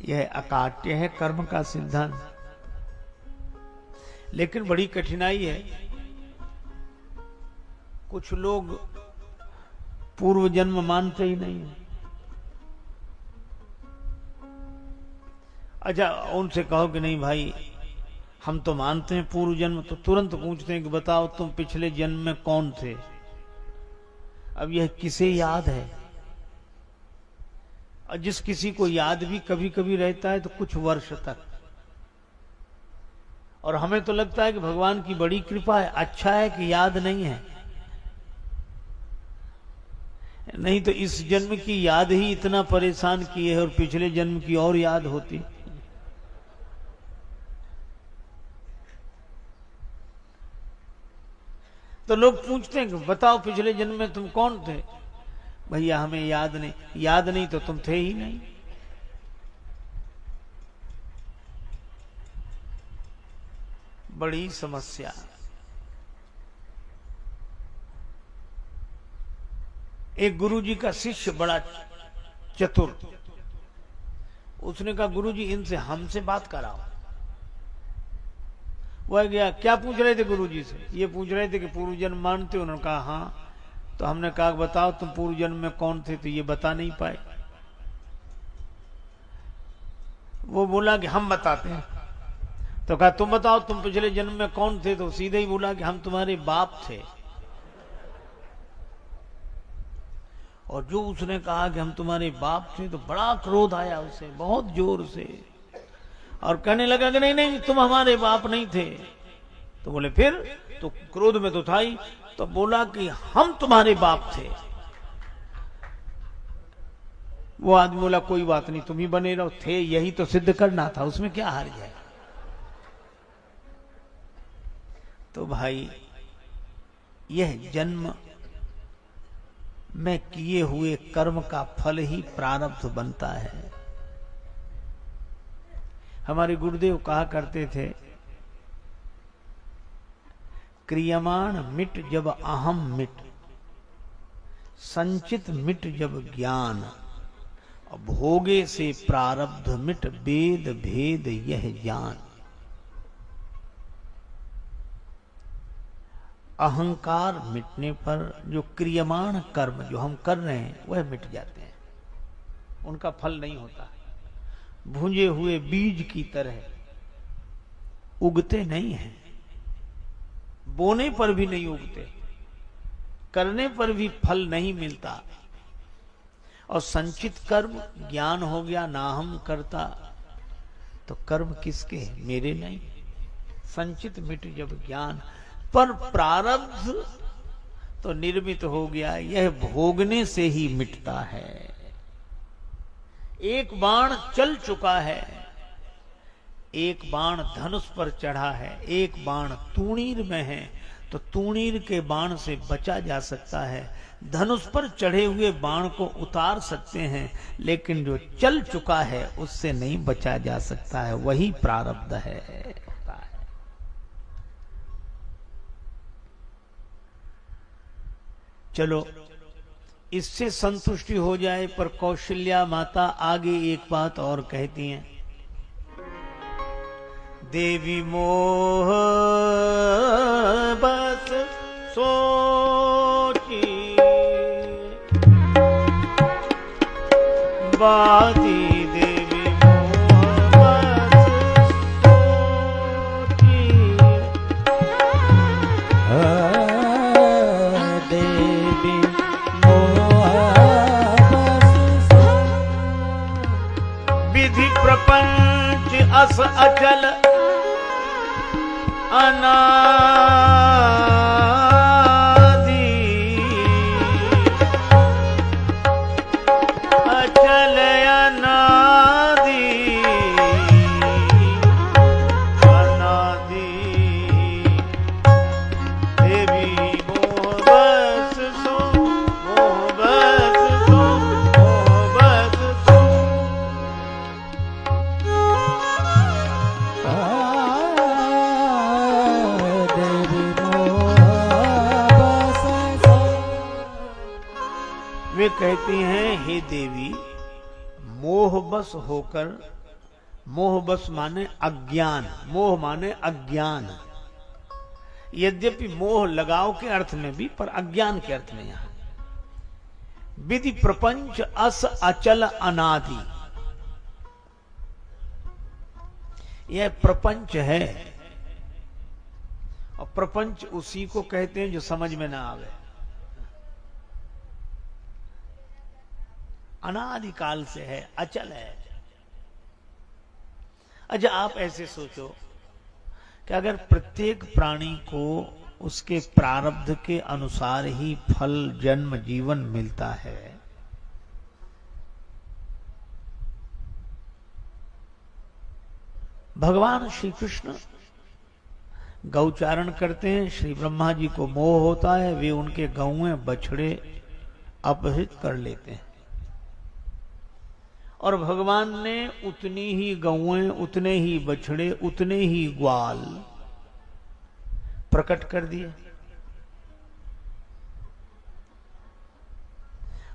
यह अकाट्य है कर्म का सिद्धांत। लेकिन बड़ी कठिनाई है, कुछ लोग पूर्व जन्म मानते ही नहीं है। अच्छा, उनसे कहो कि नहीं भाई हम तो मानते हैं पूर्व जन्म, तो तुरंत पूछते हैं कि बताओ तुम पिछले जन्म में कौन थे। अब यह किसे याद है? और जिस किसी को याद भी कभी कभी रहता है तो कुछ वर्ष तक, और हमें तो लगता है कि भगवान की बड़ी कृपा है, अच्छा है कि याद नहीं है। नहीं तो इस जन्म की याद ही इतना परेशान किए है, और पिछले जन्म की और याद होती। तो लोग पूछते हैं कि बताओ पिछले जन्म में तुम कौन थे। भैया हमें याद नहीं। याद नहीं तो तुम थे ही नहीं। बड़ी समस्या। एक गुरुजी का शिष्य बड़ा चतुर, उसने कहा गुरुजी इनसे हमसे बात कराओ। वह गया, क्या पूछ रहे थे गुरुजी से? ये पूछ रहे थे कि पूर्व जन्म मानते हो? उन्होंने कहा हाँ। तो हमने कहा बताओ तुम पूर्व जन्म में कौन थे? तो ये बता नहीं पाए। वो बोला कि हम बताते हैं। तो कहा तुम बताओ तुम पिछले जन्म में कौन थे? तो सीधे ही बोला कि हम तुम्हारे बाप थे। और जो उसने कहा कि हम तुम्हारे बाप थे तो बड़ा क्रोध आया उसे, बहुत जोर से, और कहने लगा कि नहीं नहीं तुम हमारे बाप नहीं थे। तो बोले फिर? तो क्रोध में तो था ही। तो बोला कि हम तुम्हारे बाप थे। वो आदमी बोला कोई बात नहीं, तुम ही बने रहो, थे यही तो सिद्ध करना था, उसमें क्या हार गया। तो भाई यह जन्म में किए हुए कर्म का फल ही प्रारब्ध बनता है। हमारे गुरुदेव कहा करते थे, क्रियमाण मिट जब अहम मिट, संचित मिट जब ज्ञान, भोगे से प्रारब्ध मिट, वेद भेद यह जान। अहंकार मिटने पर जो क्रियमाण कर्म जो हम कर रहे हैं वह मिट जाते हैं, उनका फल नहीं होता। भुंजे हुए बीज की तरह उगते नहीं हैं, बोने पर भी नहीं उगते, करने पर भी फल नहीं मिलता। और संचित कर्म ज्ञान हो गया, ना हम करता, तो कर्म किसके? मेरे नहीं। संचित मिट जब ज्ञान, पर प्रारब्ध तो निर्मित हो गया, यह भोगने से ही मिटता है। एक बाण चल चुका है, एक बाण धनुष पर चढ़ा है, एक बाण तूणीर में है, तो तूणीर के बाण से बचा जा सकता है। धनुष पर चढ़े हुए बाण को उतार सकते हैं, लेकिन जो चल चुका है उससे नहीं बचा जा सकता है। वही प्रारब्ध है। चलो इससे संतुष्टि हो जाए, पर कौशल्या माता आगे एक बात और कहती हैं। देवी मोह बस सोची, बाती देवी मोह बस सोची, देवी मोह बस विधि प्रपंच अस अचल अनादि, अचल अनादि, अनादि देवी मोह बस सो, मोह बस सो, मोह बस सो। वे कहती हैं, हे देवी, मोह बस होकर मोह बस माने अज्ञान, मोह माने अज्ञान। यद्यपि मोह लगाव के अर्थ में भी, पर अज्ञान के अर्थ में यहां। विधि प्रपंच अस अचल अनादि, यह प्रपंच है। और प्रपंच उसी को कहते हैं जो समझ में ना आवे। अनादिकाल से है, अचल है। अच्छा, आप ऐसे सोचो कि अगर प्रत्येक प्राणी को उसके प्रारब्ध के अनुसार ही फल, जन्म, जीवन मिलता है, भगवान श्री कृष्ण गौचारण करते हैं, श्री ब्रह्मा जी को मोह होता है, वे उनके गौएं बछड़े अपहृत कर लेते हैं, और भगवान ने उतनी ही गौएं, उतने ही बछड़े, उतने ही ग्वाल प्रकट कर दिए।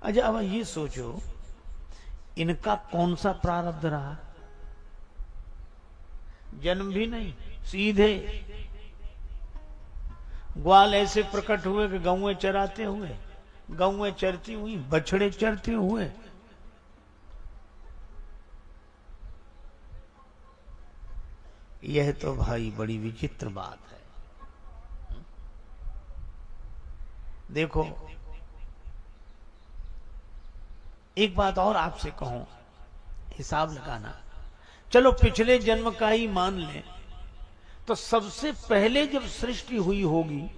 अच्छा, अब ये सोचो, इनका कौन सा प्रारब्ध रहा? जन्म भी नहीं, सीधे ग्वाल ऐसे प्रकट हुए कि गौएं चराते हुए, गौएं चरती हुई, बछड़े चरते हुए। यह तो भाई बड़ी विचित्र बात है। देखो, एक बात और आपसे कहूं, हिसाब लगाना। चलो पिछले जन्म का ही मान लें, तो सबसे पहले जब सृष्टि हुई होगी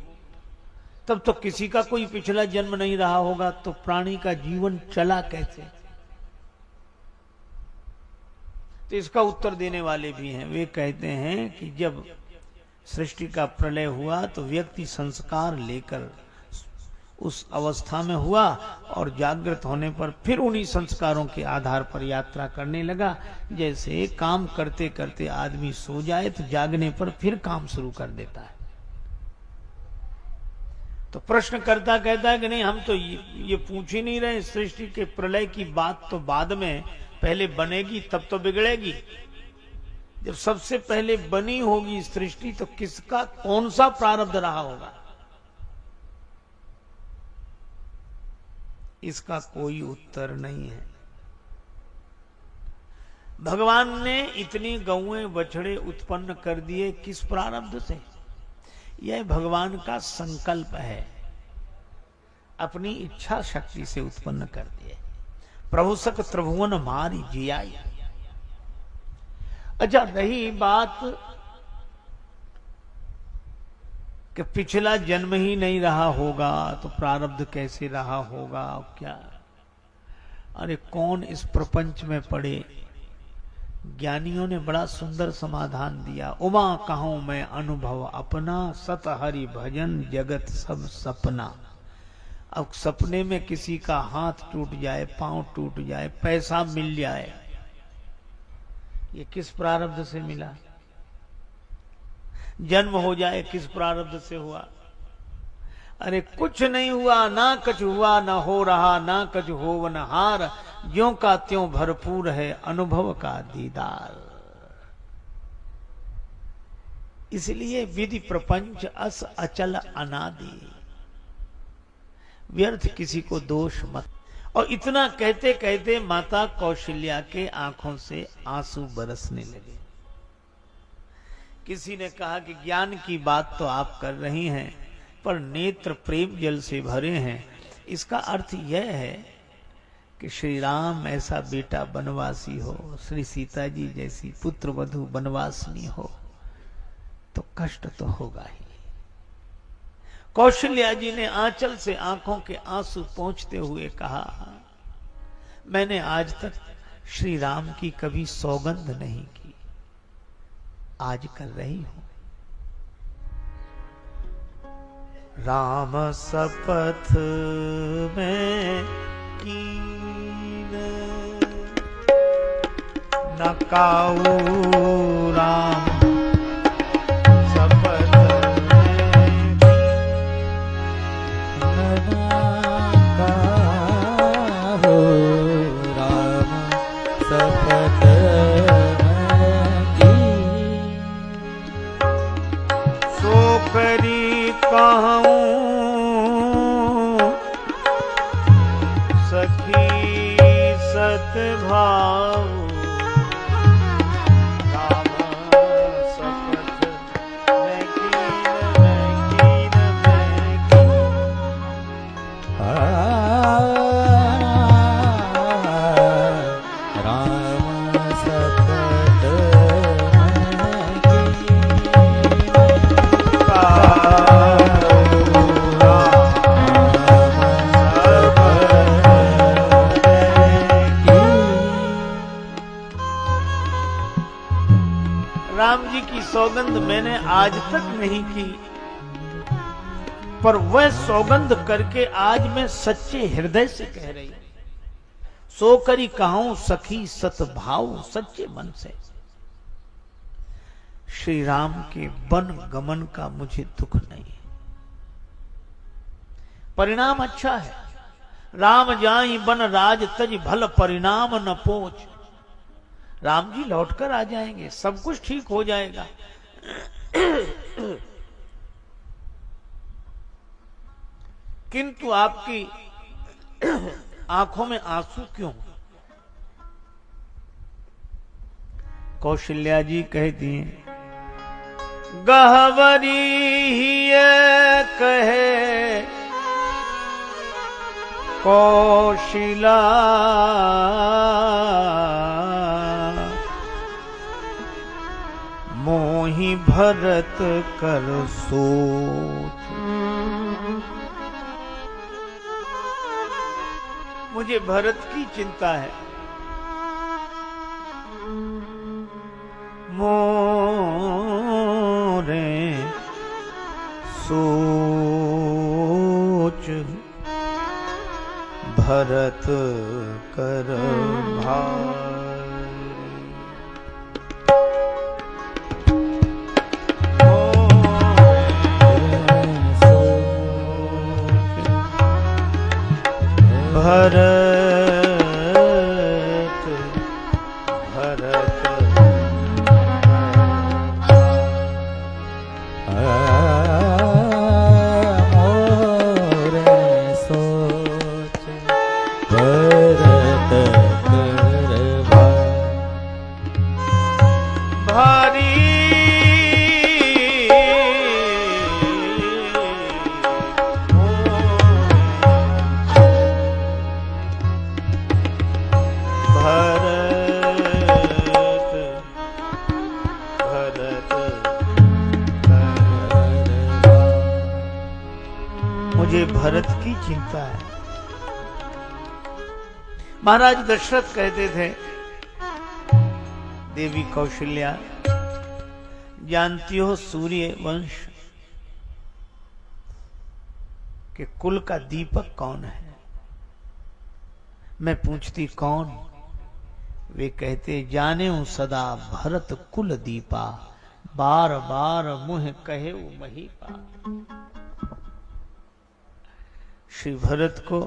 तब तो किसी का कोई पिछला जन्म नहीं रहा होगा, तो प्राणी का जीवन चला कैसे? तो इसका उत्तर देने वाले भी हैं। वे कहते हैं कि जब सृष्टि का प्रलय हुआ तो व्यक्ति संस्कार लेकर उस अवस्था में हुआ, और जागृत होने पर फिर उन्हीं संस्कारों के आधार पर यात्रा करने लगा। जैसे काम करते करते आदमी सो जाए तो जागने पर फिर काम शुरू कर देता है। तो प्रश्नकर्ता कहता है कि नहीं, हम तो ये पूछ ही नहीं रहे, सृष्टि के प्रलय की बात तो बाद में, पहले बनेगी तब तो बिगड़ेगी। जब सबसे पहले बनी होगी सृष्टि तो किसका कौन सा प्रारब्ध रहा होगा? इसका कोई उत्तर नहीं है। भगवान ने इतनी गौएं बछड़े उत्पन्न कर दिए, किस प्रारब्ध से? यह भगवान का संकल्प है, अपनी इच्छा शक्ति से उत्पन्न कर दिए। प्रभु सक त्रिभुवन मारी जियाई। अच्छा, रही बात कि पिछला जन्म ही नहीं रहा होगा तो प्रारब्ध कैसे रहा होगा? क्या, अरे कौन इस प्रपंच में पड़े? ज्ञानियों ने बड़ा सुंदर समाधान दिया। उमा कहूं मैं अनुभव अपना, सत हरि भजन जगत सब सपना। अब सपने में किसी का हाथ टूट जाए, पांव टूट जाए, पैसा मिल जाए, ये किस प्रारब्ध से मिला? जन्म हो जाए, किस प्रारब्ध से हुआ? अरे कुछ नहीं हुआ, ना कुछ हुआ, ना हो रहा, ना कुछ होवनहार, ज्यों का त्यों भरपूर है अनुभव का दीदार। इसलिए विधि प्रपंच अस अचल अनादि, व्यर्थ किसी को दोष मत। और इतना कहते कहते माता कौशल्या के आंखों से आंसू बरसने लगे। किसी ने कहा कि ज्ञान की बात तो आप कर रही हैं, पर नेत्र प्रेम जल से भरे हैं। इसका अर्थ यह है कि श्री राम ऐसा बेटा बनवासी हो, श्री सीता जी जैसी पुत्र वधू बनवासनी हो, तो कष्ट तो होगा ही। कौशल्या जी ने आंचल से आंखों के आंसू पोंछते हुए कहा, मैंने आज तक श्री राम की कभी सौगंध नहीं की, आज कर रही हूं। राम शपथ में कीन न काऊ, राम शपथ में न काऊ, राम शपथ में सपत राम जी की सौगंध मैंने आज तक नहीं की, पर वह सौगंध करके आज मैं सच्चे हृदय से कह रही हूं। सो करी कहूं सखी सतभाव, सच्चे मन से। श्री राम के वन गमन का मुझे दुख नहीं है, परिणाम अच्छा है। राम जाई बन राज तज भल परिणाम न पोच। राम जी लौटकर आ जाएंगे, सब कुछ ठीक हो जाएगा। किंतु आपकी आंखों में आंसू क्यों? कौशल्या जी कहती हैं, गहवरी ही कहे कौशिला मोहि भरत कर सोच। मुझे भरत की चिंता है। मोरे सोच भरत कर भरत भरत मोरे सोच भरत कर भारी मुझे भरत की चिंता है। महाराज दशरथ कहते थे, देवी कौशल्या जानती हो सूर्य वंश के कुल का दीपक कौन है? मैं पूछती कौन? वे कहते, जाने हूं सदा भरत कुल दीपा, बार बार मुह कहे महीपा। श्री भरत को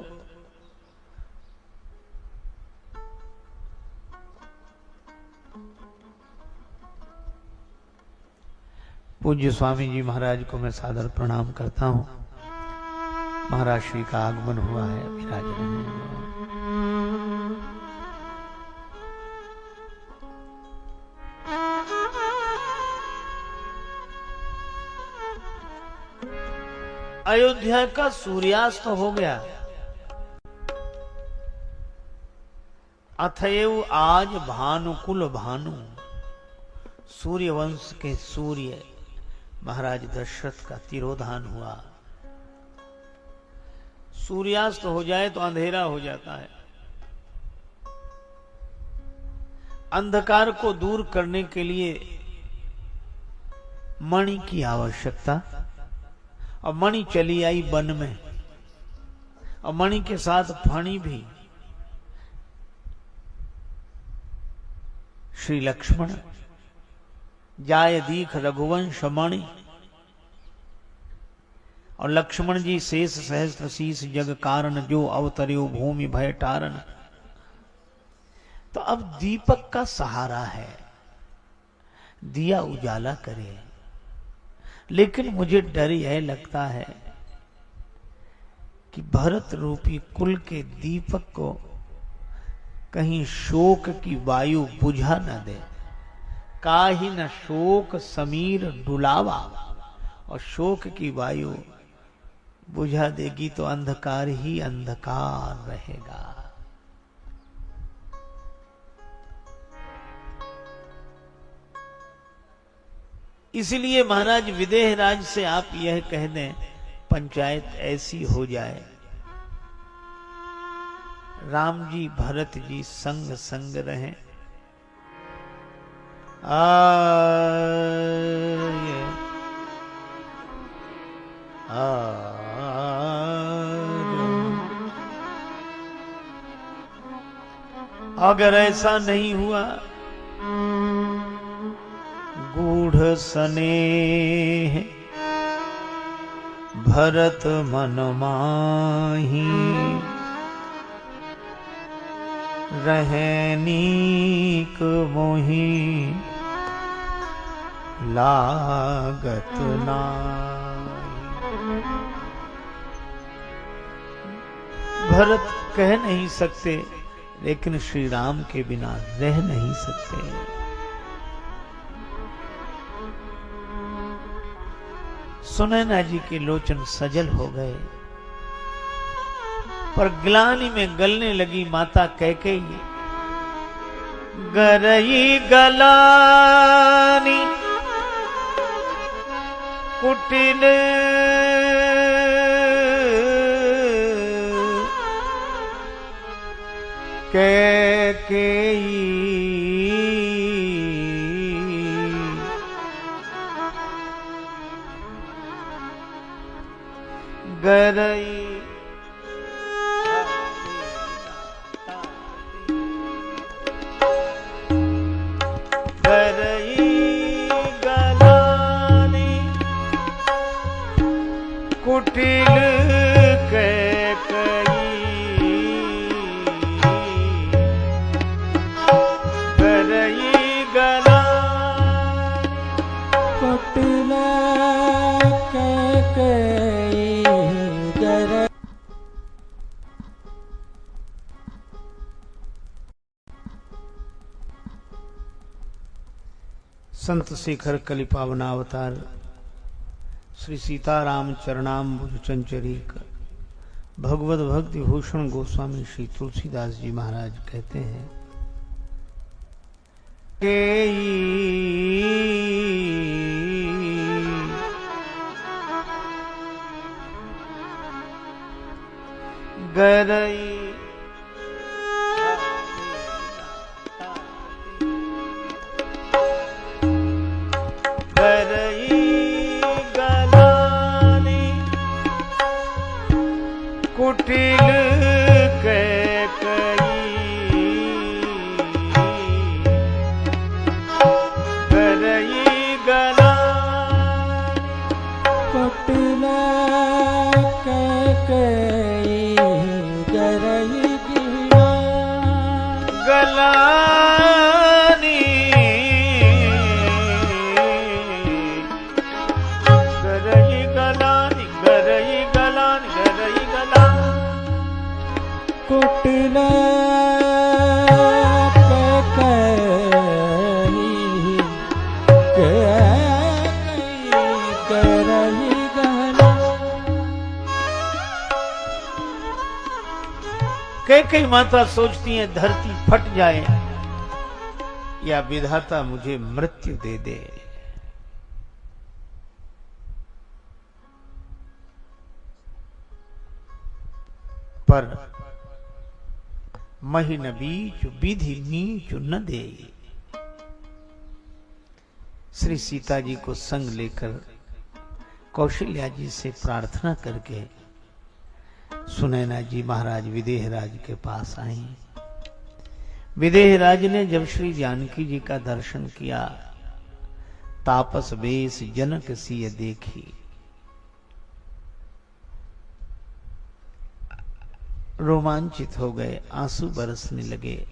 पूज्य स्वामी जी महाराज को मैं सादर प्रणाम करता हूं। महाराज श्री का आगमन हुआ है, विराज रहे हैं। अयोध्या का सूर्यास्त हो गया। अथएव आज भानुकुल भानु, सूर्यवंश के सूर्य महाराज दशरथ का तिरोधान हुआ। सूर्यास्त हो जाए तो अंधेरा हो जाता है। अंधकार को दूर करने के लिए मणि की आवश्यकता, और मणि चली आई वन में, और मणि के साथ फणी भी। श्री लक्ष्मण जाय दीख रघुवंश मणि, और लक्ष्मण जी शेष सहस्त्र शीस जग कारण, जो अवतर्यो भूमि भय टारन। तो अब दीपक का सहारा है, दिया उजाला करे। लेकिन मुझे डर यह लगता है कि भरत रूपी कुल के दीपक को कहीं शोक की वायु बुझा न दे। काहि न शोक समीर डुलावा, और शोक की वायु बुझा देगी तो अंधकार ही अंधकार रहेगा। इसलिए महाराज विदेहराज से आप यह कह दें, पंचायत ऐसी हो जाए, राम जी भरत जी संग संग रहें। अगर ऐसा नहीं हुआ, गूढ़ स्नेह भरत मन माही, रहनीक मोही लागत नाई। भरत कह नहीं सकते, लेकिन श्री राम के बिना रह नहीं सकते। सुनैना जी के लोचन सजल हो गए, पर ग्लानि में गलने लगी माता कैकेयी। गरई गलानी कुटिल कैकेयी, गरई कुटिल कैकेयी, गरई गलानी कुटिल कैकेयी, गरई। संत शेखर कलिपावनावतार श्री सीताराम चरणाम्बुज चंचरीक भगवत भक्ति भूषण गोस्वामी श्री तुलसीदास जी महाराज कहते हैं के गरई कुटिल कैकेयी, गरई गलानी कुटिल कैकेयी, गरई गलानी, गरई गलानी, गरई गलानी, गरई गलानी। कुटिल कैकेयी, गरई गलानी। कैकेयी माता सोचती है धरती फट जाए या विधाता मुझे मृत्यु दे दे। पर महीन बीच विधि नीच न दे। श्री सीता जी को संग लेकर कौशल्या जी से प्रार्थना करके सुनैना जी महाराज विदेहराज के पास आई। विदेहराज ने जब श्री जानकी जी का दर्शन किया, तापस बेस जनक सिय देखी, रोमांचित हो गए, आंसू बरसने लगे।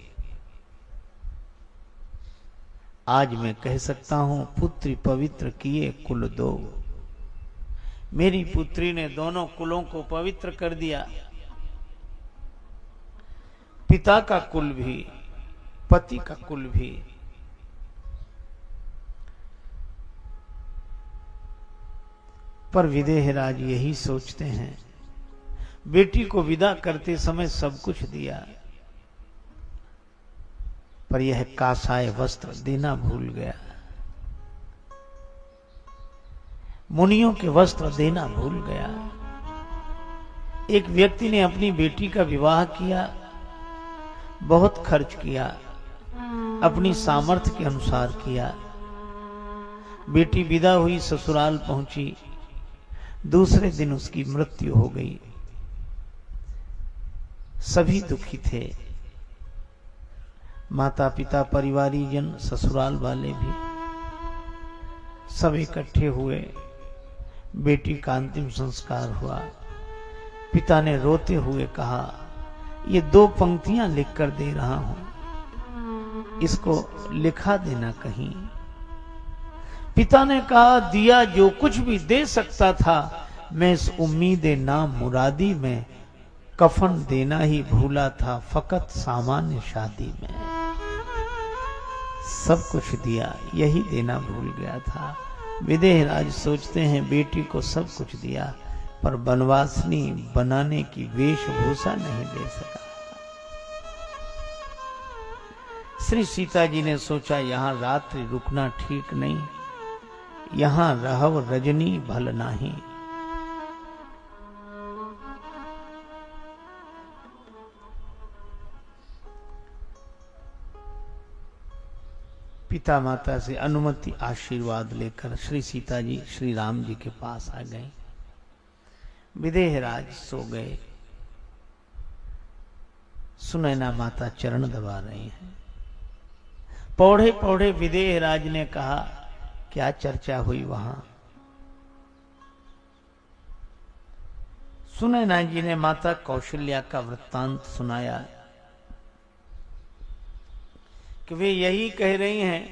आज मैं कह सकता हूं, पुत्री पवित्र किए कुल दो। मेरी पुत्री ने दोनों कुलों को पवित्र कर दिया, पिता का कुल भी, पति का कुल भी। पर विदेहराज यही सोचते हैं, बेटी को विदा करते समय सब कुछ दिया, पर यह कासाय वस्त्र देना भूल गया। मुनियों के वस्त्र देना भूल गया। एक व्यक्ति ने अपनी बेटी का विवाह किया, बहुत खर्च किया, अपनी सामर्थ्य के अनुसार किया। बेटी विदा हुई, ससुराल पहुंची, दूसरे दिन उसकी मृत्यु हो गई। सभी दुखी थे, माता पिता, परिवारीजन, ससुराल वाले भी सब इकट्ठे हुए। बेटी का अंतिम संस्कार हुआ। पिता ने रोते हुए कहा, ये 2 पंक्तियां लिख कर दे रहा हूं, इसको लिखा देना कहीं। पिता ने कहा, दिया जो कुछ भी दे सकता था, मैं इस उम्मीद नाम मुरादी में कफन देना ही भूला था, फकत सामान्य शादी में। सब कुछ दिया, यही देना भूल गया था। विदेहराज सोचते हैं बेटी को सब कुछ दिया, पर बनवासनी बनाने की वेशभूषा नहीं दे सका। श्री सीता जी ने सोचा, यहां रात्रि रुकना ठीक नहीं, यहां रहव रजनी भल नाही। पिता माता से अनुमति, आशीर्वाद लेकर श्री सीता जी श्री राम जी के पास आ गए। विदेहराज सो गए। सुनैना माता चरण दबा रही हैं। पौड़े पौड़े विदेहराज ने कहा, क्या चर्चा हुई वहां? सुनैना जी ने माता कौशल्या का वृत्तांत सुनाया कि वे यही कह रही हैं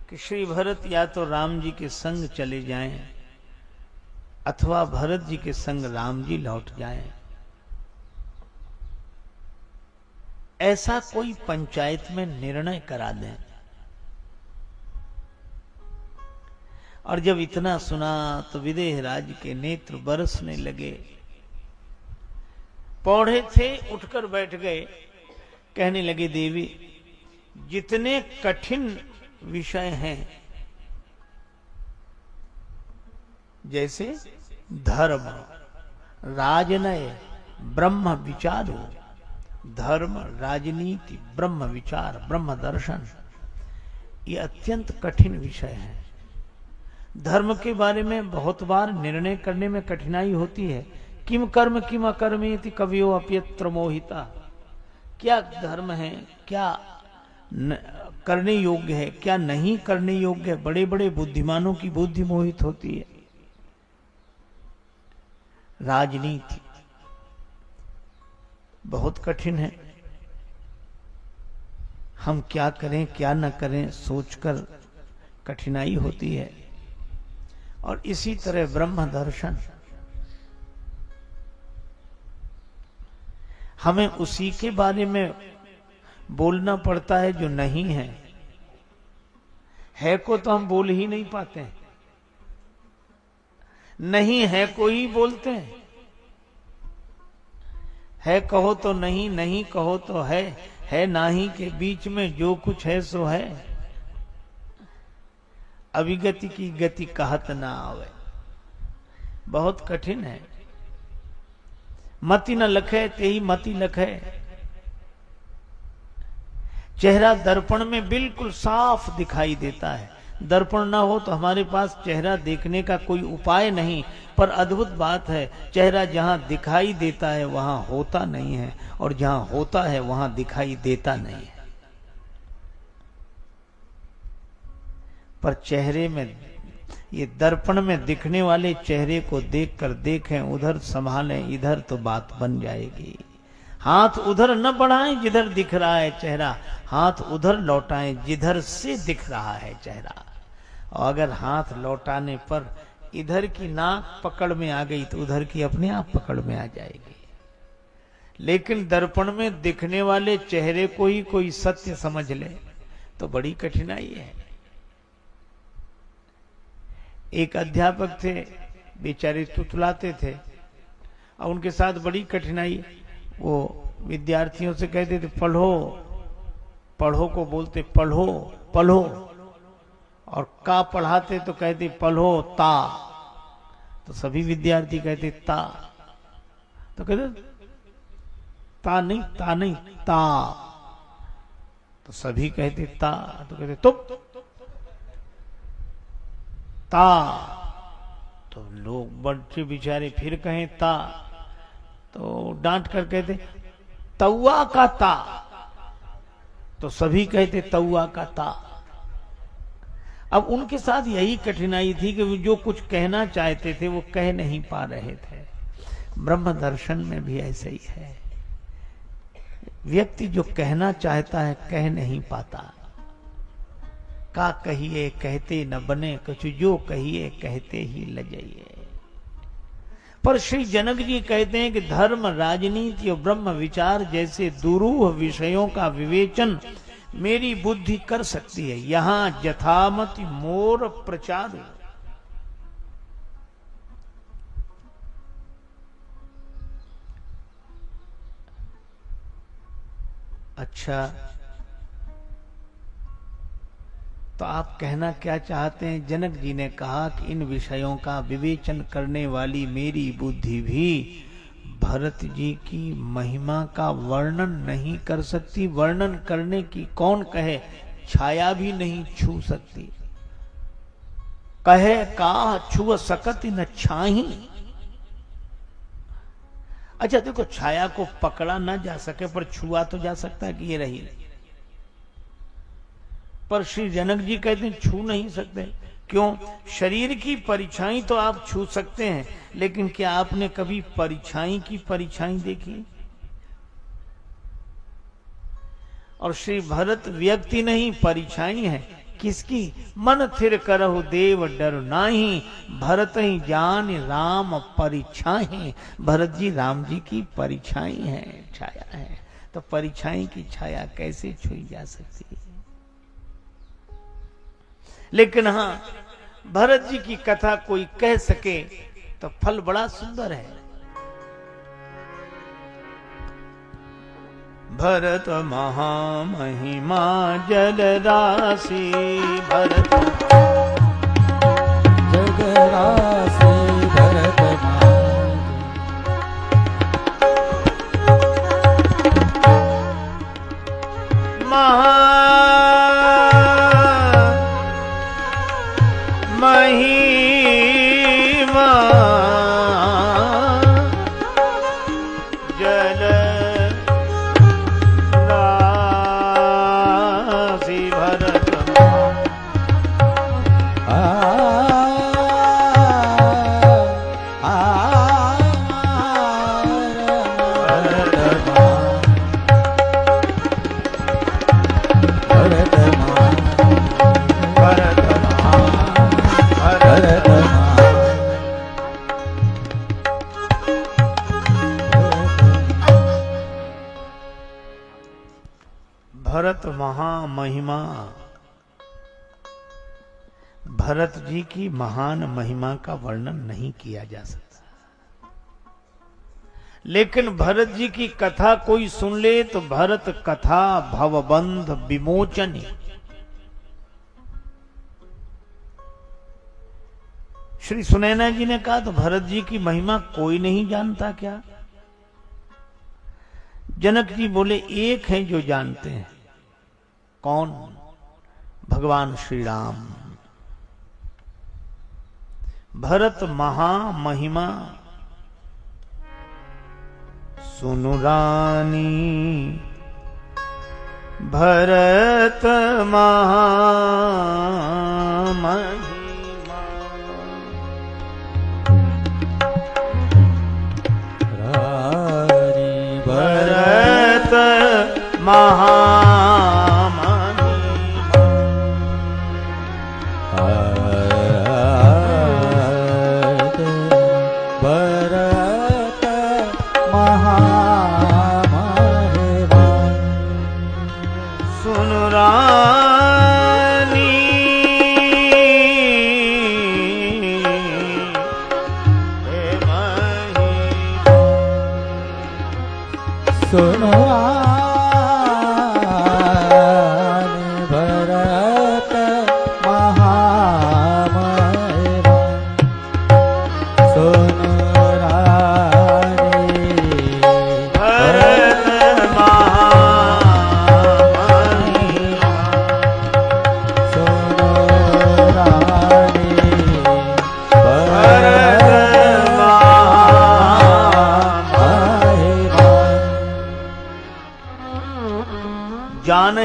कि श्री भरत या तो राम जी के संग चले जाएं अथवा भरत जी के संग राम जी लौट जाएं। ऐसा कोई पंचायत में निर्णय करा दें। और जब इतना सुना तो विदेहराज के नेत्र बरसने लगे। पौड़े थे, उठकर बैठ गए, कहने लगे, देवी जितने कठिन विषय हैं, जैसे धर्म, राजनय, ब्रह्म विचारो, धर्म, राजनीति, ब्रह्म विचार, ब्रह्म दर्शन, ये अत्यंत कठिन विषय है। धर्म के बारे में बहुत बार निर्णय करने में कठिनाई होती है। किम कर्म किम अकर्मेति कवियो अप्यत्र मोहिता। क्या धर्म है, क्या करने योग्य है, क्या नहीं करने योग्य है। बड़े बड़े बुद्धिमानों की बुद्धि मोहित होती है। राजनीति बहुत कठिन है। हम क्या करें क्या न करें सोचकर कठिनाई होती है। और इसी तरह ब्रह्म दर्शन, हमें उसी के बारे में बोलना पड़ता है जो नहीं है। है को तो हम बोल ही नहीं पाते, नहीं है को ही बोलते हैं। है कहो तो नहीं, नहीं कहो तो है नाही के बीच में जो कुछ है सो है। अविगति की गति कहत ना आवे, बहुत कठिन है। मति न लखे तेही मति लखे। चेहरा दर्पण में बिल्कुल साफ दिखाई देता है। दर्पण ना हो तो हमारे पास चेहरा देखने का कोई उपाय नहीं। पर अद्भुत बात है, चेहरा जहां दिखाई देता है वहां होता नहीं है, और जहां होता है वहां दिखाई देता नहीं है। पर चेहरे में, ये दर्पण में दिखने वाले चेहरे को देखकर देखें, उधर संभालें, इधर तो बात बन जाएगी। हाथ उधर न बढ़ाएं जिधर दिख रहा है चेहरा, हाथ उधर लौटाएं जिधर से दिख रहा है चेहरा। और अगर हाथ लौटाने पर इधर की नाक पकड़ में आ गई तो उधर की अपने आप पकड़ में आ जाएगी। लेकिन दर्पण में दिखने वाले चेहरे को ही कोई सत्य समझ ले तो बड़ी कठिनाई है। एक अध्यापक थे, बेचारे तुतलाते थे और उनके साथ बड़ी कठिनाई। वो विद्यार्थियों से कहते थे पढ़ो, पढ़ो को बोलते पढ़ो पढ़ो, और का पढ़ाते तो कहते पढ़ो ता। तो सभी विद्यार्थी कहते ता, तो कहते ता नहीं, ता नहीं, ता। तो सभी कहते ता, तो कहते तुप, ता। तो लोग बच्चे बेचारे फिर कहें ता, तो डांट कर कहते तौआ का ता। तो सभी कहते तौआ का ता। अब उनके साथ यही कठिनाई थी कि वो जो कुछ कहना चाहते थे वो कह नहीं पा रहे थे। ब्रह्म दर्शन में भी ऐसे ही है, व्यक्ति जो कहना चाहता है कह नहीं पाता। का कहिए कहते न बने, कुछ जो कहिए कहते ही लजाइए। पर श्री जनक जी कहते हैं कि धर्म, राजनीति और ब्रह्म विचार जैसे दुरूह विषयों का विवेचन मेरी बुद्धि कर सकती है, यहां यथामति मोर प्रचार। अच्छा, तो आप कहना क्या चाहते हैं? जनक जी ने कहा कि इन विषयों का विवेचन करने वाली मेरी बुद्धि भी भरत जी की महिमा का वर्णन नहीं कर सकती। वर्णन करने की कौन कहे, छाया भी नहीं छू सकती। कहे का छुअ सकत न छाही। अच्छा देखो, छाया को पकड़ा ना जा सके पर छुआ तो जा सकता है कि ये रही। पर श्री जनक जी कहते हैं छू नहीं सकते। क्यों? शरीर की परछाई तो आप छू सकते हैं, लेकिन क्या आपने कभी परछाई की परछाई देखी? और श्री भरत व्यक्ति नहीं, परछाई है। किसकी? मन थिर करहु देव डर नाही, भरत ही जान राम परिछाई। भरत जी राम जी की परछाई है, छाया है। तो परछाई की छाया कैसे छुई जा सकती है? लेकिन हां, भरत जी की कथा कोई कह सके तो फल बड़ा सुंदर है। भरत महामहिमा जल राशि, भरत जग राशि भरत महिमा जल राशि भरत भरत महामहिमा। भरत जी की महान महिमा का वर्णन नहीं किया जा सकता, लेकिन भरत जी की कथा कोई सुन ले तो भरत कथा भवबंध विमोचन। श्री सुनैना जी ने कहा तो भरत जी की महिमा कोई नहीं जानता क्या? जनक जी बोले एक हैं जो जानते हैं। कौन? भगवान श्री राम। भरत महामहिमा सुनु रानी, भरत महामहिमा। रानी भरत भरत महा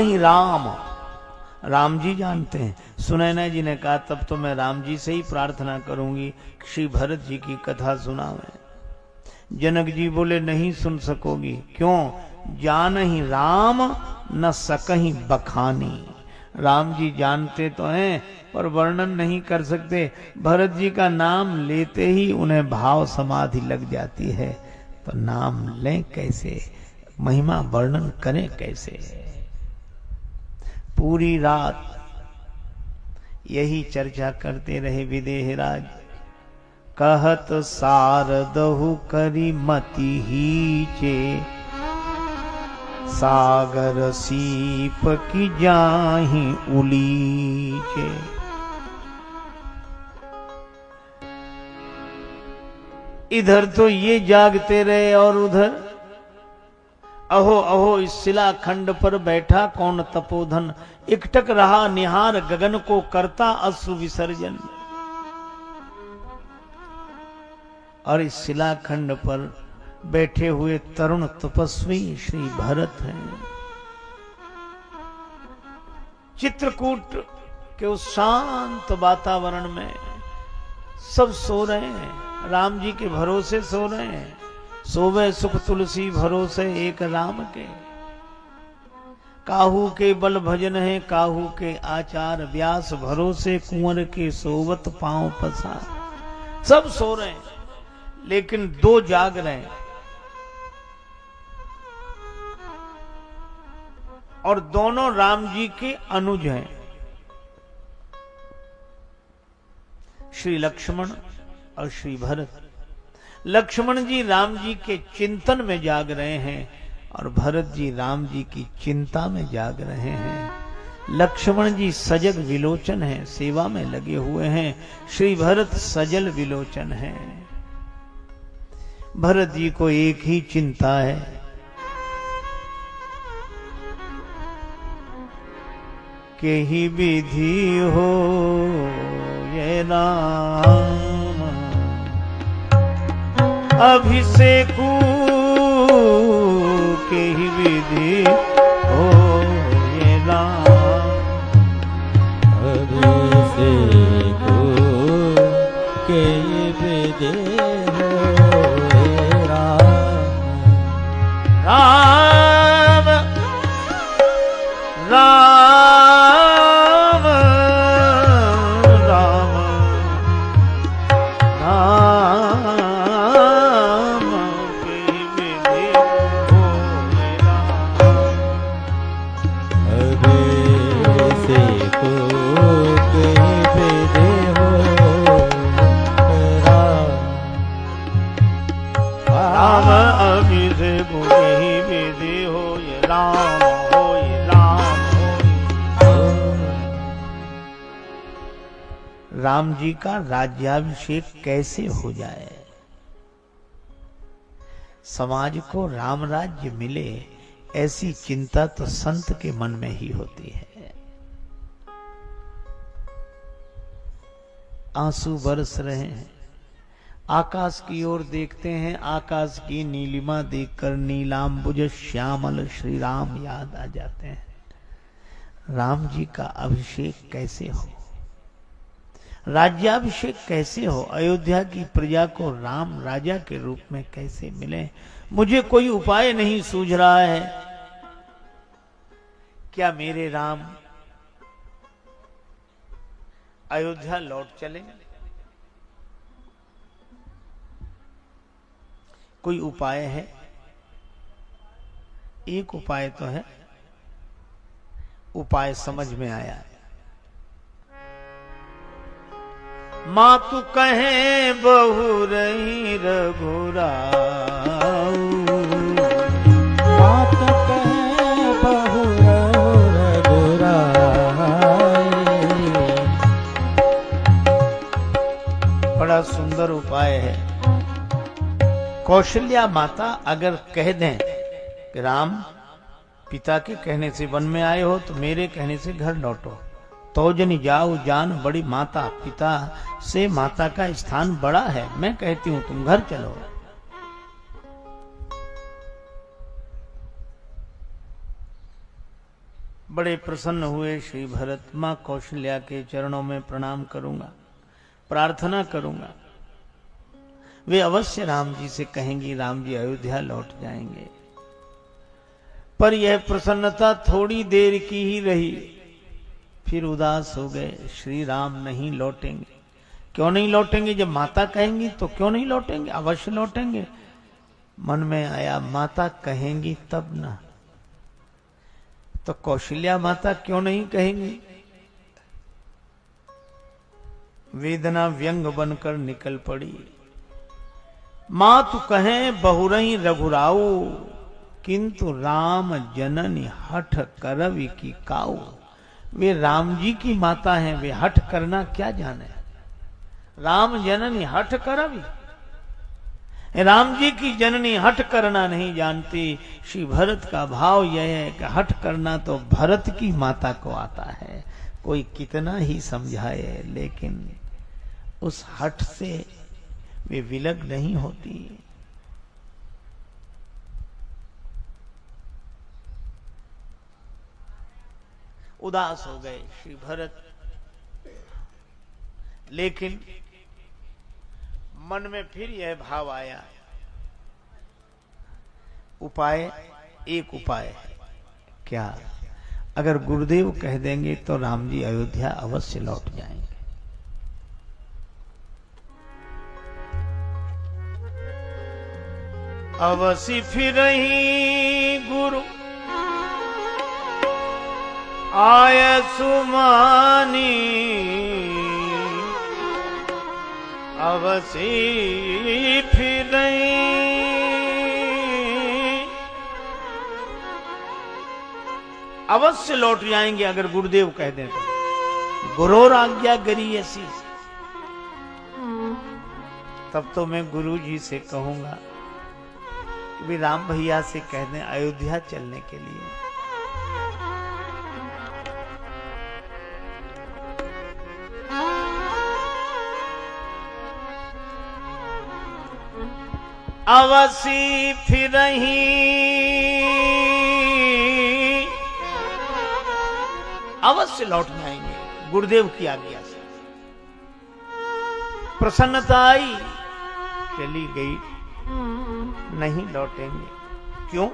नहीं राम, राम जी जानते हैं। सुनैना जी ने कहा तब तो मैं राम जी से ही प्रार्थना करूंगी श्री भरत जी की कथा सुनावें। जनक जी बोले नहीं सुन सकोगी। क्यों? जानहि राम न सकहि बखानी। राम जी जानते तो हैं पर वर्णन नहीं कर सकते। भरत जी का नाम लेते ही उन्हें भाव समाधि लग जाती है, तो नाम लें कैसे, महिमा वर्णन करें कैसे। पूरी रात यही चर्चा करते रहे विदेहराज। कहत सारदहु करी मति हीचे, सागर सीप की जाहि उलीचे। इधर तो ये जागते रहे और उधर अहो अहो इस शिलाखंड पर बैठा कौन तपोधन, एकटक रहा निहार गगन को करता अश्रु विसर्जन। और इस शिलाखंड पर बैठे हुए तरुण तपस्वी श्री भरत हैं। चित्रकूट के उस शांत वातावरण में सब सो रहे हैं, राम जी के भरोसे सो रहे हैं। सोवे सुख तुलसी भरोसे एक राम के, काहू के बल भजन है काहू के आचार, व्यास भरोसे कुंवर के सोवत पांव पसार। सब सो रहे हैं लेकिन दो जाग रहे हैं, और दोनों राम जी के अनुज हैं, श्री लक्ष्मण और श्री भरत। लक्ष्मण जी राम जी के चिंतन में जाग रहे हैं और भरत जी राम जी की चिंता में जाग रहे हैं। लक्ष्मण जी सजग विलोचन हैं, सेवा में लगे हुए हैं। श्री भरत सजल विलोचन हैं। भरत जी को एक ही चिंता है, के ही विधि हो ये राम अभिषेकु, के ही विधि हो ये राम अभिषेकु, के ही विधि हो ये राम। राम राम राम जी का राज्याभिषेक कैसे हो जाए, समाज को राम राज्य मिले, ऐसी चिंता तो संत के मन में ही होती है। आंसू बरस रहे हैं, आकाश की ओर देखते हैं, आकाश की नीलिमा देखकर नीलांबुज श्यामल श्री राम याद आ जाते हैं। राम जी का अभिषेक कैसे हो, राज्याभिषेक कैसे हो, अयोध्या की प्रजा को राम राजा के रूप में कैसे मिले, मुझे कोई उपाय नहीं सूझ रहा है। क्या मेरे राम अयोध्या लौट चले? कोई उपाय है? एक उपाय तो है, उपाय समझ में आया है। मातु कहे बहु रही रघुराऊ, मातु कहे बहु रघुराऊ। बड़ा सुंदर उपाय है। कौशल्या माता अगर कह दें कि राम पिता के कहने से वन में आए हो तो मेरे कहने से घर लौटो, तो जनी जाओ जान बड़ी माता, पिता से माता का स्थान बड़ा है, मैं कहती हूं तुम घर चलो। बड़े प्रसन्न हुए श्री भरत। मां कौशल्या के चरणों में प्रणाम करूंगा, प्रार्थना करूंगा। वे अवश्य राम जी से कहेंगी राम जी अयोध्या लौट जाएंगे। पर यह प्रसन्नता थोड़ी देर की ही रही, फिर उदास हो गए। श्री राम नहीं लौटेंगे। क्यों नहीं लौटेंगे? जब माता कहेंगी तो क्यों नहीं लौटेंगे? अवश्य लौटेंगे। मन में आया माता कहेंगी तब ना, तो कौशल्या माता क्यों नहीं कहेंगी? वेदना व्यंग बनकर निकल पड़ी। मातु कहें बहुरही रघुराऊ, किंतु राम जननी हठ करवि की काऊ। वे राम जी की माता हैं, वे हठ करना क्या जाने। राम जननी हठ करवि, राम जी की जननी हठ करना नहीं जानती। श्री भरत का भाव यह है कि हठ करना तो भरत की माता को आता है। कोई कितना ही समझाए, लेकिन उस हठ से वे विलग नहीं होती। उदास हो गए श्री भरत, लेकिन मन में फिर यह भाव आया, उपाय, एक उपाय है। क्या? अगर गुरुदेव कह देंगे तो राम जी अयोध्या अवश्य लौट जाएंगे। अवश्य फिर ही गुरु आय सुमानी, अवश्य फिर अवश्य लौट जाएंगे अगर गुरुदेव कह दें तो। गुरोर आज्ञा गरी ऐसी, तब तो मैं गुरु जी से कहूंगा कि राम भैया से कह दें अयोध्या चलने के लिए। अवश्य फिर अवश्य लौट जाएंगे गुरुदेव की आज्ञा से। प्रसन्नता आई, चली गई, नहीं लौटेंगे। क्यों?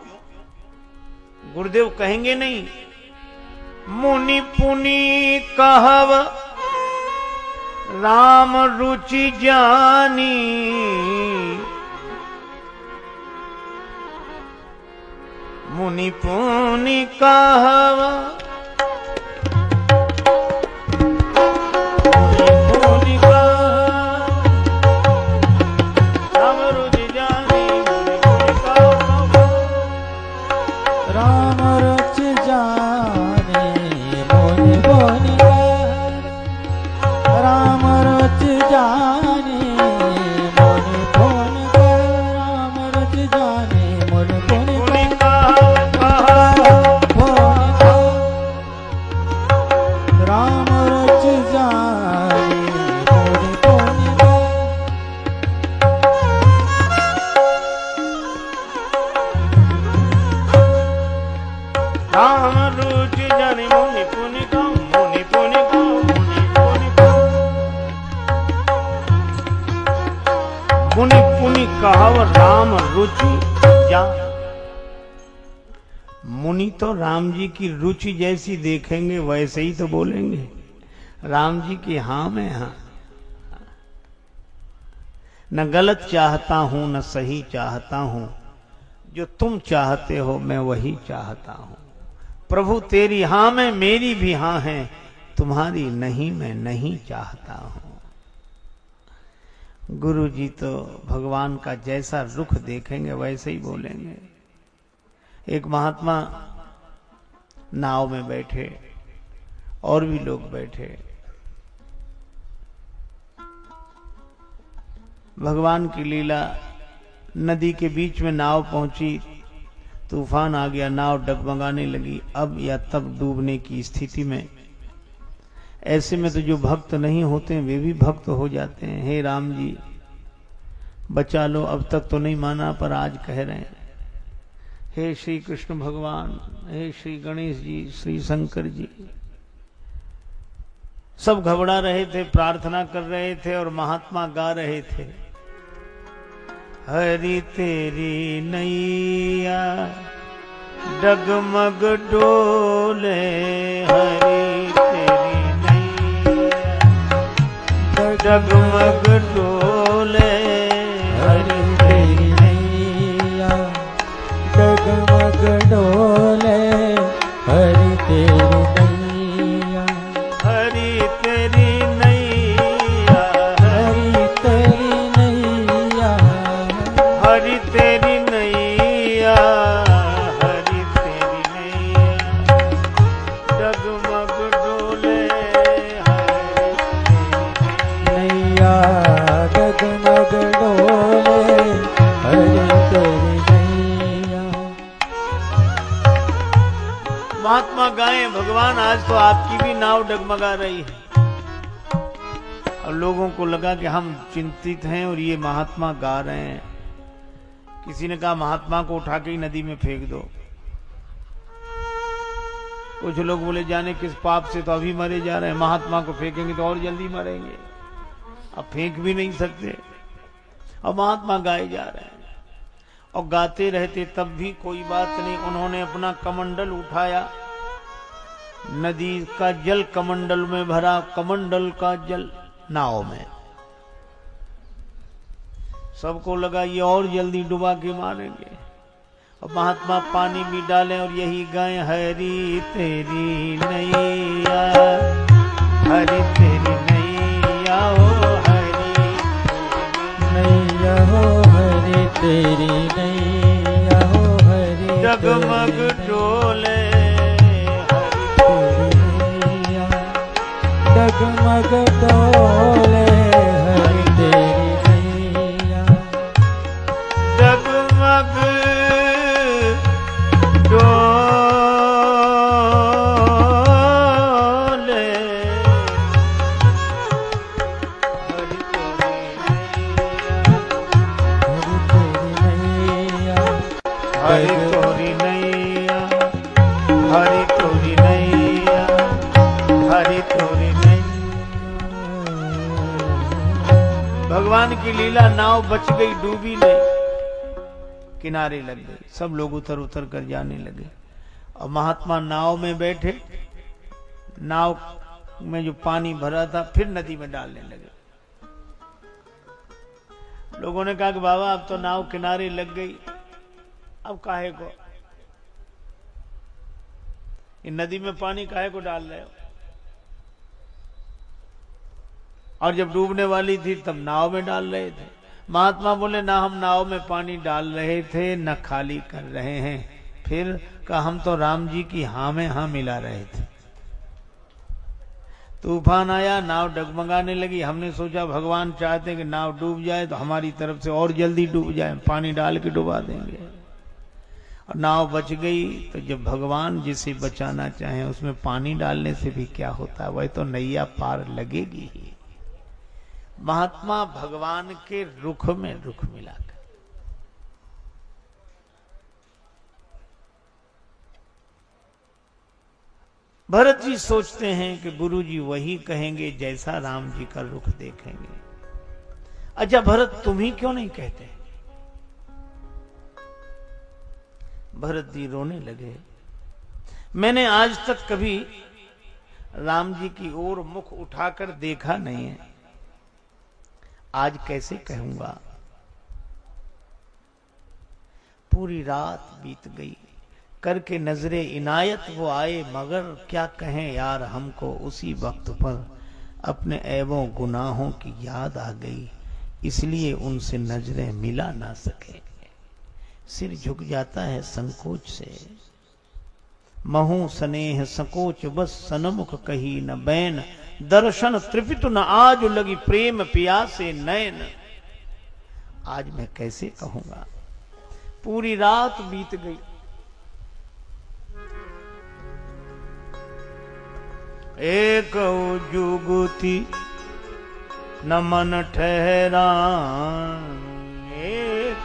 गुरुदेव कहेंगे नहीं, मुनि पुनि कहव राम रुचि जानी, मुनि पुनि कहव राम रुचि जान। मुनि तो राम जी की रुचि जैसी देखेंगे वैसे ही तो बोलेंगे। राम जी की हाँ में हाँ, न गलत चाहता हूं न सही चाहता हूं, जो तुम चाहते हो मैं वही चाहता हूं। प्रभु तेरी हाँ में मेरी भी हाँ है, तुम्हारी नहीं मैं नहीं चाहता हूं। गुरु जी तो भगवान का जैसा रुख देखेंगे वैसे ही बोलेंगे। एक महात्मा नाव में बैठे, और भी लोग बैठे, भगवान की लीला, नदी के बीच में नाव पहुंची, तूफान आ गया, नाव डगमगाने लगी। अब या तब डूबने की स्थिति में, ऐसे में तो जो भक्त नहीं होते हैं वे भी भक्त हो जाते हैं। हे राम जी बचा लो, अब तक तो नहीं माना पर आज कह रहे हैं, हे श्री कृष्ण भगवान, हे श्री गणेश जी, श्री शंकर जी, सब घबरा रहे थे, प्रार्थना कर रहे थे और महात्मा गा रहे थे, हरि तेरी नैया डगमग डोले, हरि तेरी नैया डगमग डोले, हरि तेरी नैया डगमग डोले, हरि तेरी नैया, हरि तेरी नैया, हरि तेरी नैया, हरि तेरी नैया, हरि तेरी नैया डगमग डोले, हरि नैया डगमग डोले, हरि तेरी नैया। महात्मा गाएं, भगवान आज तो आपकी भी नाव डगमगा रही है। और लोगों को लगा कि हम चिंतित हैं और ये महात्मा गा रहे हैं। किसी ने कहा महात्मा को उठा के ही नदी में फेंक दो। कुछ लोग बोले जाने किस पाप से तो अभी मरे जा रहे हैं, महात्मा को फेंकेंगे तो और जल्दी मरेंगे, अब फेंक भी नहीं सकते। और महात्मा गाए जा रहे हैं और गाते रहते, तब भी कोई बात नहीं। उन्होंने अपना कमंडल उठाया, नदी का जल कमंडल में भरा, कमंडल का जल नाव में। सबको लगा ये और जल्दी डुबा के मारेंगे, और महात्मा पानी भी डालें और यही गाएं, हरि तेरी नैया, हरि तेरी नैया, हो हरि नैया हो हरि तेरी नैया, हो हरि डगमग डोले, तेरी नैया डगमग डोले, हरि तेरी नैया, डगमग डोले, हरि तेरी नैया, हरि तेरी नैया, हरि तेरी नैया, हरि तेरी नैया। भगवान की लीला, नाव बच गई, डूबी नहीं, किनारे लग गई। सब लोग उतर उतर कर जाने लगे और महात्मा नाव में बैठे, नाव में जो पानी भरा था फिर नदी में डालने लगे। लोगों ने कहा कि बाबा अब तो नाव किनारे लग गई, अब काहे को इन नदी में पानी काहे को डाल रहे हो? और जब डूबने वाली थी तब नाव में डाल रहे थे। महात्मा बोले ना हम नाव में पानी डाल रहे थे, न खाली कर रहे हैं। फिर कहा हम तो राम जी की हाँ में हाँ मिला रहे थे। तूफान आया, नाव डगमगाने लगी। हमने सोचा भगवान चाहते हैं कि नाव डूब जाए तो हमारी तरफ से और जल्दी डूब जाए, पानी डाल के डुबा देंगे। और नाव बच गई। तो जब भगवान जिसे बचाना चाहे उसमें पानी डालने से भी क्या होता है, वह तो नैया पार लगेगी ही। महात्मा भगवान के रुख में रुख मिलाकर भरत जी सोचते हैं कि गुरु जी वही कहेंगे जैसा राम जी का रुख देखेंगे। अच्छा भरत तुम ही क्यों नहीं कहते? भरत जी रोने लगे। मैंने आज तक कभी राम जी की ओर मुख उठाकर देखा नहीं है, आज कैसे कहूंगा? पूरी रात बीत गई, करके नजरे इनायत वो आए, मगर क्या कहें यार हमको उसी वक्त पर अपने ऐबों गुनाहों की याद आ गई, इसलिए उनसे नजरें मिला ना सके। सिर झुक जाता है संकोच से, महू स्नेह संकोच बस सनमुख कही न बैन, दर्शन त्रिपित न आज लगी प्रेम प्यासे नैन। आज मैं कैसे कहूंगा? पूरी रात बीत गई। एक जुगुती न मन ठहरा, एक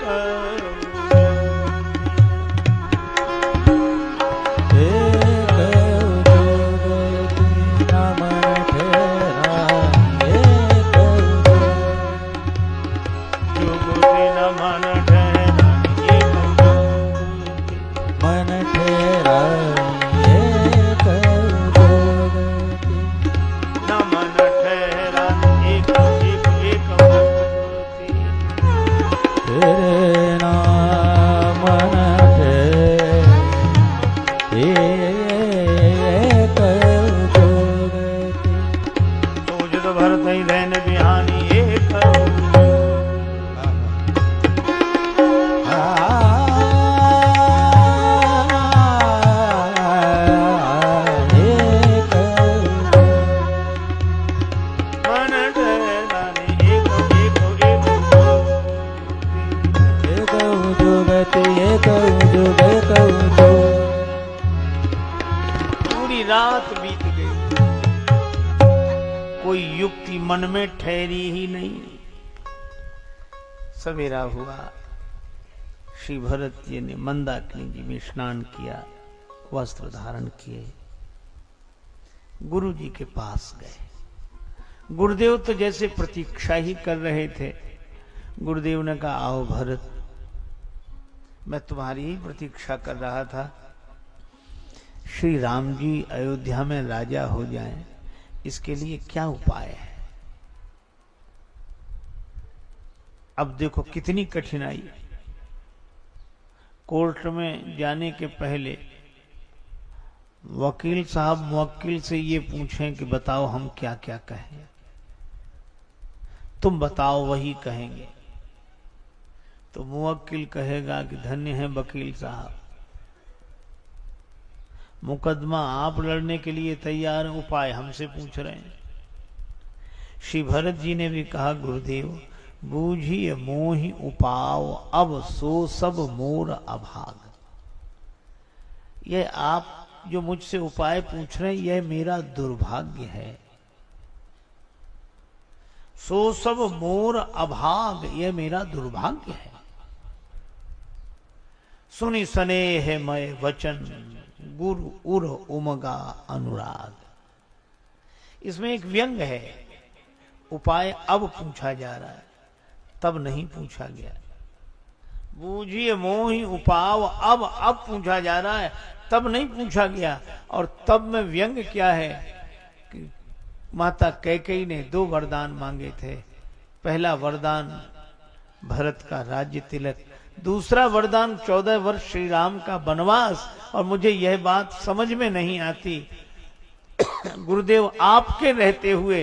भरत रहन बिहानी एक पूरी रात बीत गई, कोई युक्ति मन में ठहरी ही नहीं। सवेरा हुआ, श्री भरत जी ने मंदाकिनी जी में स्नान किया, वस्त्र धारण किए, गुरु जी के पास गए। गुरुदेव तो जैसे प्रतीक्षा ही कर रहे थे। गुरुदेव ने कहा, आओ भरत, मैं तुम्हारी ही प्रतीक्षा कर रहा था। श्री राम जी अयोध्या में राजा हो जाएं, इसके लिए क्या उपाय है? अब देखो कितनी कठिनाई। कोर्ट में जाने के पहले वकील साहब मुवक्किल से ये पूछें कि बताओ हम क्या क्या कहें, तुम बताओ वही कहेंगे। तो मुवक्किल कहेगा कि धन्य है वकील साहब, मुकदमा आप लड़ने के लिए तैयार हैं, उपाय हमसे पूछ रहे हैं। श्री भरत जी ने भी कहा, गुरुदेव बूझिए मोहि उपाव, अब सो सब मोर अभाग। यह आप जो मुझसे उपाय पूछ रहे हैं, यह मेरा दुर्भाग्य है। सो सब मोर अभाग, यह मेरा दुर्भाग्य है। सुनि स्नेह मय वचन, गुरु उर उमगा अनुराग। इसमें एक व्यंग है। उपाय अब पूछा जा रहा है, तब नहीं पूछा गया। बूझिए मोहि उपाव, अब पूछा जा रहा है, तब नहीं पूछा गया। और तब में व्यंग क्या है कि माता कैकेयी ने 2 वरदान मांगे थे। पहला वरदान भरत का राज्य तिलक, दूसरा वरदान 14 वर्ष श्री राम का वनवास। और मुझे यह बात समझ में नहीं आती, गुरुदेव आपके रहते हुए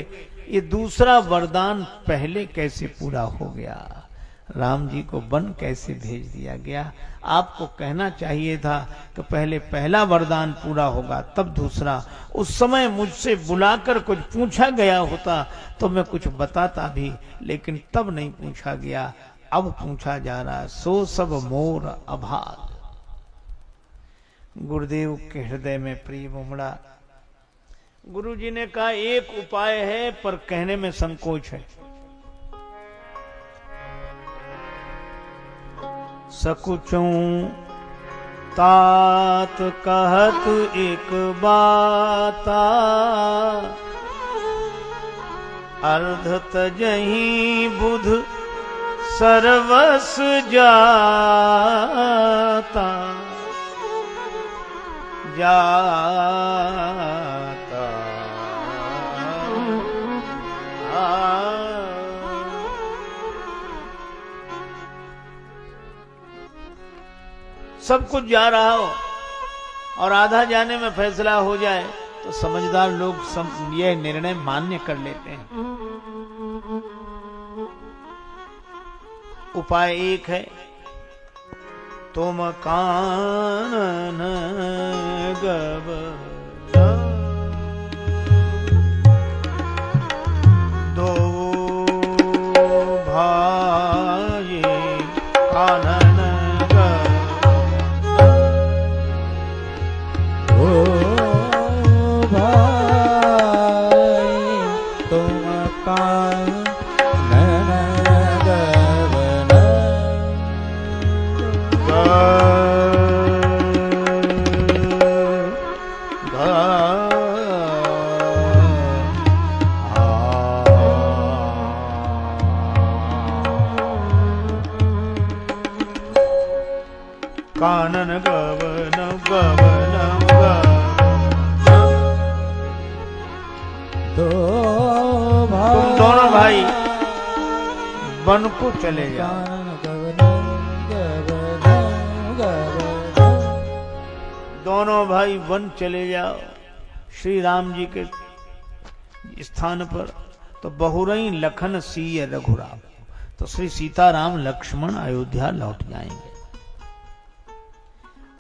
ये दूसरा वरदान पहले कैसे पूरा हो गया? राम जी को वन कैसे भेज दिया गया? आपको कहना चाहिए था कि पहले पहला वरदान पूरा होगा तब दूसरा। उस समय मुझसे बुलाकर कुछ पूछा गया होता तो मैं कुछ बताता भी, लेकिन तब नहीं पूछा गया, अब पूछा जा रहा है। सो सब मोर अभाग। गुरुदेव के हृदय में प्रेम उमड़ा। गुरु जी ने कहा, एक उपाय है पर कहने में संकोच है। सकुचूं तात कहत एक बाता, अर्ध तजहि बुध सर्वस जाता। सब कुछ जा रहा हो और आधा जाने में फैसला हो जाए तो समझदार लोग यह निर्णय मान्य कर लेते हैं। उपाय एक है, तुम कानन गवना, दो भाई कानन गवना, ओ भाई तुम कानन गवना, कानन गवन गवन दो तुम दोनों भाई वन को चले जाओ। दोनों भाई वन चले जाओ। श्री राम जी के स्थान पर तो बहुरई लखन सीय रघुराम, तो श्री सीताराम लक्ष्मण अयोध्या लौट जाएंगे।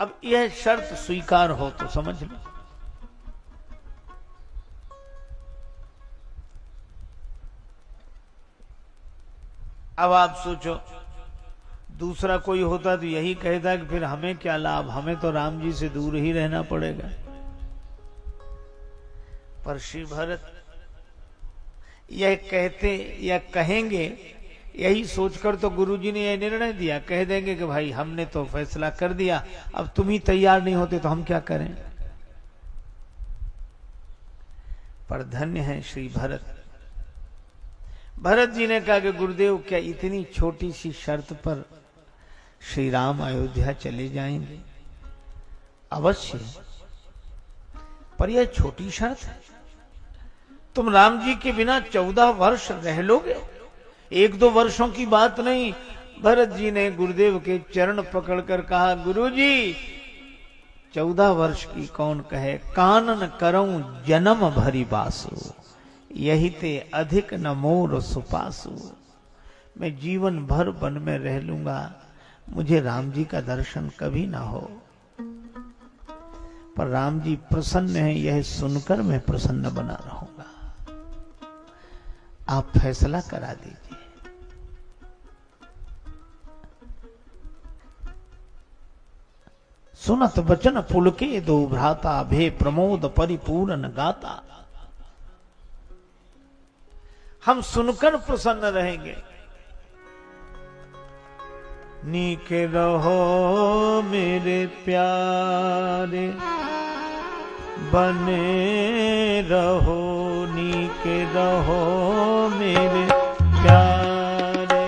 अब यह शर्त स्वीकार हो तो समझ लो। अब आप सोचो, दूसरा कोई होता तो यही कहता कि फिर हमें क्या लाभ, हमें तो राम जी से दूर ही रहना पड़ेगा। पर श्री भरत यह कहते या कहेंगे, यही सोचकर तो गुरुजी ने यह निर्णय दिया। कह देंगे कि भाई हमने तो फैसला कर दिया, अब तुम ही तैयार नहीं होते तो हम क्या करें। पर धन्य है श्री भरत। भरत जी ने कहा कि गुरुदेव क्या इतनी छोटी सी शर्त पर श्री राम अयोध्या चले जाएंगे? अवश्य, पर यह छोटी शर्त है। तुम राम जी के बिना 14 वर्ष रह लोगे, 1-2 वर्षों की बात नहीं। भरत जी ने गुरुदेव के चरण पकड़कर कहा, गुरुजी 14 वर्ष की कौन कहे, कानन करऊं जन्म भरी बासु, यही ते अधिक न मोर सुपासु। मैं जीवन भर वन में रह लूंगा, मुझे राम जी का दर्शन कभी ना हो। पर राम जी प्रसन्न है, यह सुनकर मैं प्रसन्न बना रहूंगा। आप फैसला करा दीजिए। सुनत वचन पुलके दो भ्राता, भे प्रमोद परिपूर्ण गाता। हम सुनकर प्रसन्न रहेंगे। नीके रहो मेरे प्यारे, बने रहो नीके रहो मेरे प्यारे,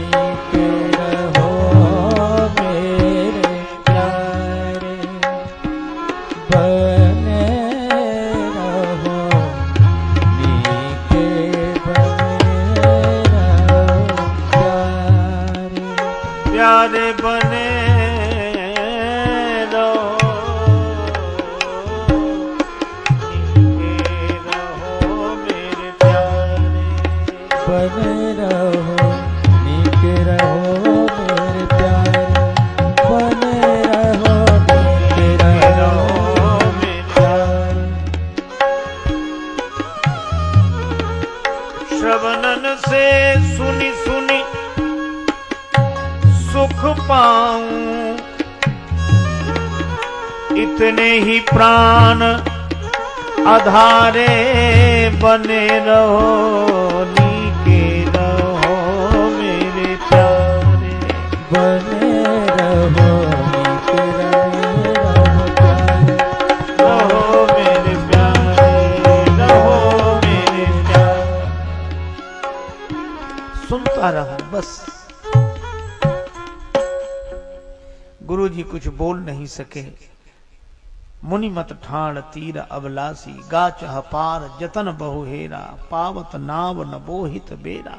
नीके रहो मेरे प्यारे, बने रहो नीके बने रहो प्यारे, प्यारे बने बने रहो नीके रहो मेरे प्यारे, बने रहो नीके रहो मेरे प्यारे। श्रवणन से सुनी सुनी सुख पाऊं, इतने ही प्राण आधारे बने रहो नीके रहो मेरे प्यारे, बने रहो नीके रहो प्यारे, रहो मेरे प्यारे, रहो मेरे प्यारे। सुनता रहो बस। गुरुजी कुछ बोल नहीं सके। मुनिमत ठाण तीर अबलासी, गाचह पार जतन बहु हेरा, पावत नाव न बोहित बेरा।